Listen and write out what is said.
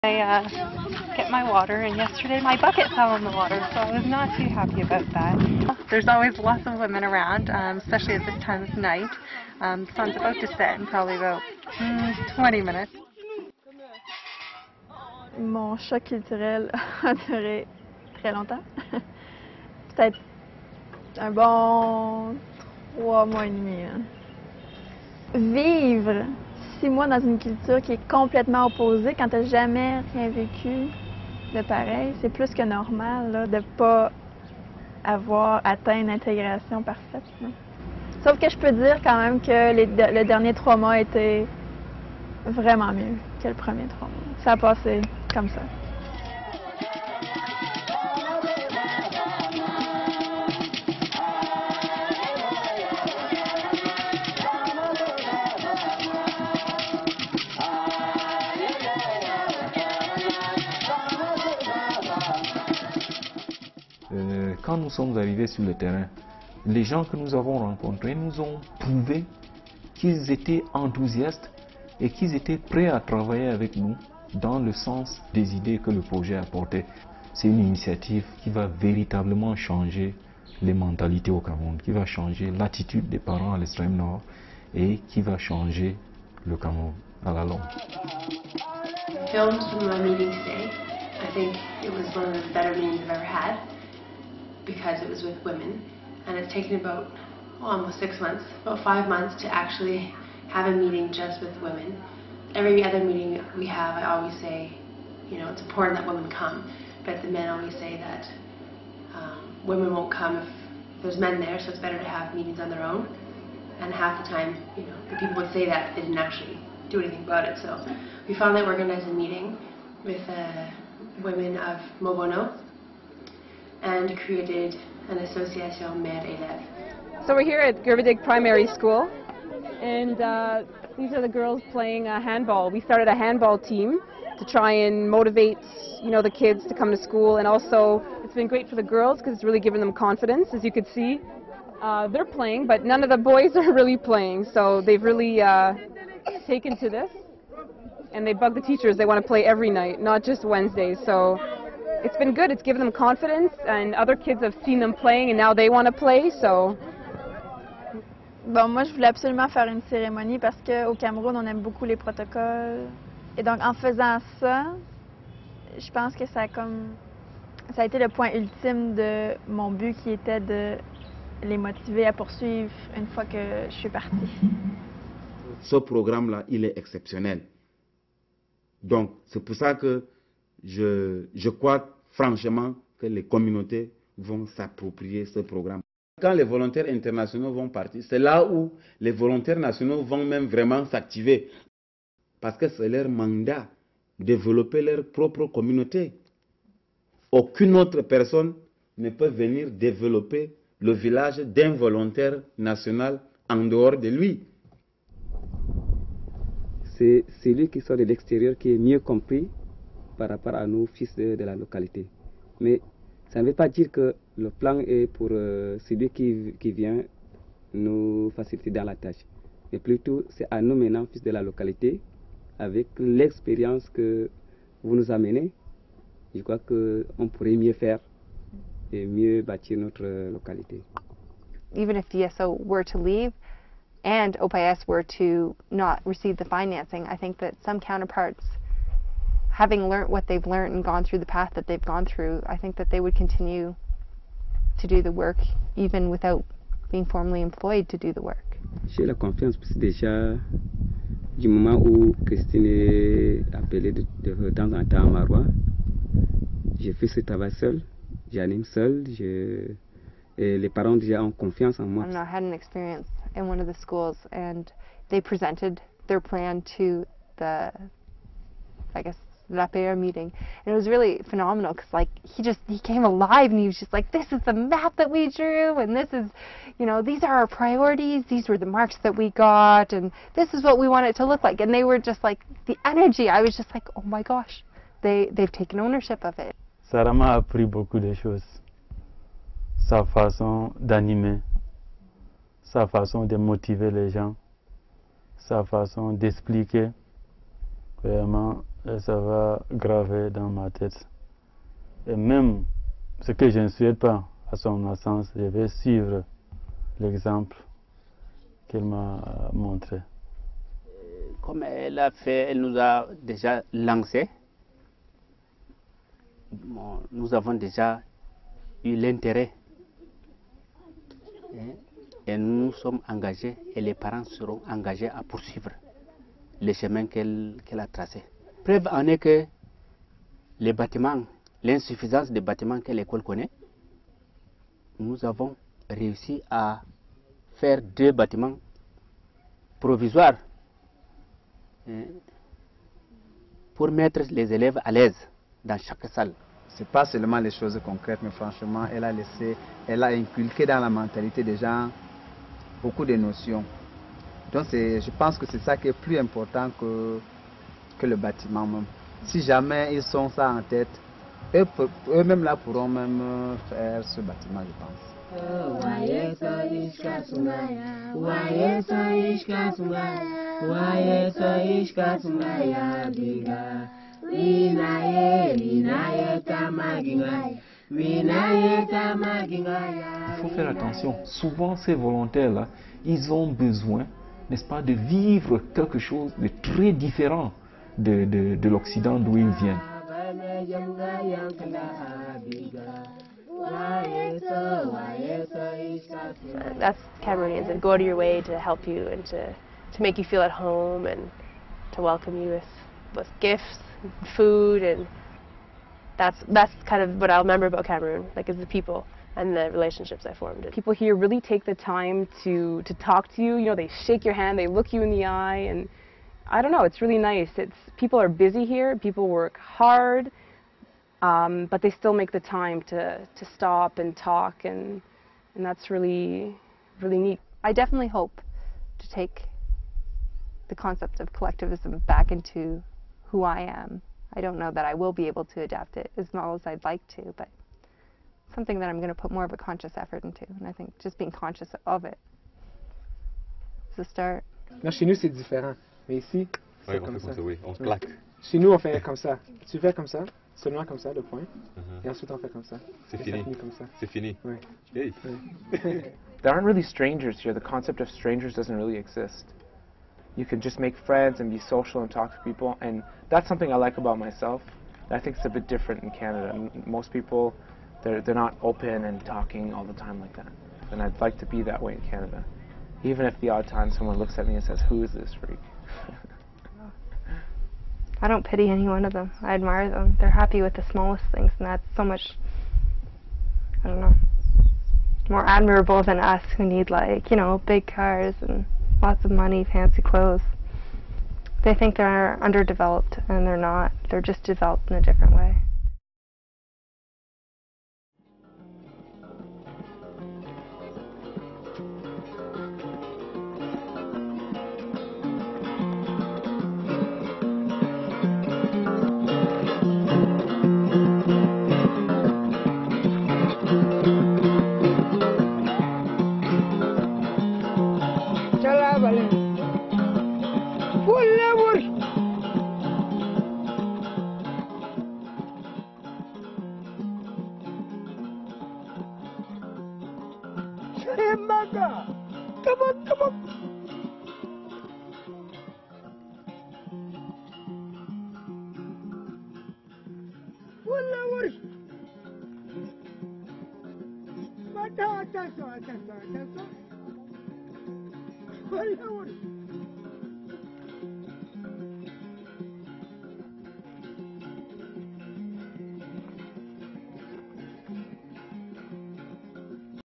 I get my water, and yesterday my bucket fell in the water, so I was not too happy about that. There's always lots of women around, especially at this time of night. The sun's about to set in probably about 20 minutes. Mon choc culturel a duré très longtemps. Peut-être un bon 3 mois et demi. Hein. Vivre 6 mois dans une culture qui est complètement opposée, quand tu n'as jamais rien vécu de pareil, c'est plus que normal là, de ne pas avoir atteint une intégration parfaite. Là. Sauf que je peux dire quand même que le dernier 3 mois étaient vraiment mieux que le premier 3 mois. Ça a passé comme ça. Quand nous sommes arrivés sur le terrain, les gens que nous avons rencontrés nous ont prouvé qu'ils étaient enthousiastes et qu'ils étaient prêts à travailler avec nous dans le sens des idées que le projet apportait. C'est une initiative qui va véritablement changer les mentalités au Cameroun, qui va changer l'attitude des parents à l'extrême nord et qui va changer le Cameroun à la longue. Filmed from my meeting today, I think it was one of the better meetings I've ever had because it was with women, and it's taken about almost 6 months, about 5 months to actually have a meeting just with women. Every other meeting we have, I always say, you know, it's important that women come, but the men always say that women won't come if there's men there, so it's better to have meetings on their own. And half the time, you know, the people would say that they didn't actually do anything about it. So we finally organized a meeting with women of Mobono and created an association mère-élève. So we're here at Gerbidig Primary School, and these are the girls playing handball. We started a handball team to try and motivate, you know, the kids to come to school, and also it's been great for the girls because it's really given them confidence. As you can see, they're playing, but none of the boys are really playing, so they've really taken to this, and they bug the teachers. They want to play every night, not just Wednesdays. So it's been good. It's given them confidence, and other kids have seen them playing, and now they want to play. So. Bon, moi, je voulais absolument faire une cérémonie parce qu'au Cameroun, on aime beaucoup les protocoles. Et donc, en faisant ça, je pense que ça a été le point ultime de mon but qui était de les motiver à poursuivre une fois que je suis partie. Ce programme-là, il est exceptionnel. Donc, c'est pour ça que je crois franchement que les communautés vont s'approprier ce programme. Quand les volontaires internationaux vont partir, c'est là où les volontaires nationaux vont même vraiment s'activer. Parce que c'est leur mandat de développer leur propre communauté. Aucune autre personne ne peut venir développer le village d'un volontaire national en dehors de lui. C'est celui qui sort de l'extérieur qui est mieux compris par rapport à nos fils de la localité. Mais ça ne veut pas dire que le plan est pour celui qui vient nous faciliter dans la tâche. Mais plutôt, c'est à nous maintenant, fils de la localité, avec l'expérience que vous nous amenez, je crois qu'on pourrait mieux faire et mieux bâtir notre localité. Even if DSO were to leave and OPIS were to not receive the financing, I think that some counterparts, having learned what they've learned and gone through the path that they've gone through, I think that they would continue to do the work even without being formally employed to do the work. J'ai la confiance parce que déjà du moment où Christine est appelée de temps en temps à Marois, j'ai fait ce travail seul, j'anime seul, et les parents déjà ont confiance en moi. I had an experience in one of the schools and they presented their plan to the, I guess, l'APR meeting, and it was really phenomenal because like he came alive and he was just like, this is the map that we drew, and this is, you know, these are our priorities, these were the marks that we got, and this is what we want it to look like. And they were just like, the energy, I was just like, oh my gosh, they've taken ownership of it. Sarah m'a appris beaucoup de choses, sa façon d'animer, sa façon de motiver les gens, sa façon d'expliquer. Vraiment, et ça va graver dans ma tête. Et même ce que je ne souhaite pas à son naissance, je vais suivre l'exemple qu'elle m'a montré. Comme elle a fait, elle nous a déjà lancé. Bon, nous avons déjà eu l'intérêt et nous sommes engagés et les parents seront engagés à poursuivre le chemin qu'elle a tracé. Preuve en est que les bâtiments, l'insuffisance des bâtiments que l'école connaît, nous avons réussi à faire 2 bâtiments provisoires pour mettre les élèves à l'aise dans chaque salle. C'est pas seulement les choses concrètes, mais franchement, elle a inculqué dans la mentalité des gens beaucoup de notions. Donc je pense que c'est ça qui est plus important que le bâtiment même. Si jamais ils sont ça en tête, eux-mêmes là pourront même faire ce bâtiment, je pense. Il faut faire attention. Souvent, ces volontaires-là, ils ont besoin, n'est-ce pas, de vivre quelque chose de très différent de l'Occident d'où ils viennent. That's Cameroonians, and go to your way to help you and to make you feel at home and to welcome you with gifts, and food, and that's kind of what I'll remember about Cameroon, like, is the people and the relationships I formed. People here really take the time to talk to you. You know, they shake your hand, they look you in the eye, and I don't know, it's really nice. People are busy here, people work hard, but they still make the time to stop and talk, and that's really, really neat. I definitely hope to take the concept of collectivism back into who I am. I don't know that I will be able to adapt it as well as I'd like to, but something that I'm going to put more of a conscious effort into. And I think just being conscious of it is a start. Non, chez nous, c'est différent. Mais ici, c'est comme ça. Oui, on se plaque. Chez nous, on fait comme ça. Tu fais comme ça, seulement comme ça, le point. Et ensuite, on fait comme ça. C'est fini. C'est fini. Oui. Hey. There aren't really strangers here. The concept of strangers doesn't really exist. You can just make friends and be social and talk to people, and that's something I like about myself. I think it's a bit different in Canada. Most people, they're not open and talking all the time like that. And I'd like to be that way in Canada. Even if the odd time someone looks at me and says, "Who is this freak?" I don't pity any one of them. I admire them. They're happy with the smallest things, and that's so much, I don't know, more admirable than us who need, like, you know, big cars and lots of money, fancy clothes. They think they're underdeveloped, and they're not. They're just developed in a different way. Come on, come on. Attention, attention, attention.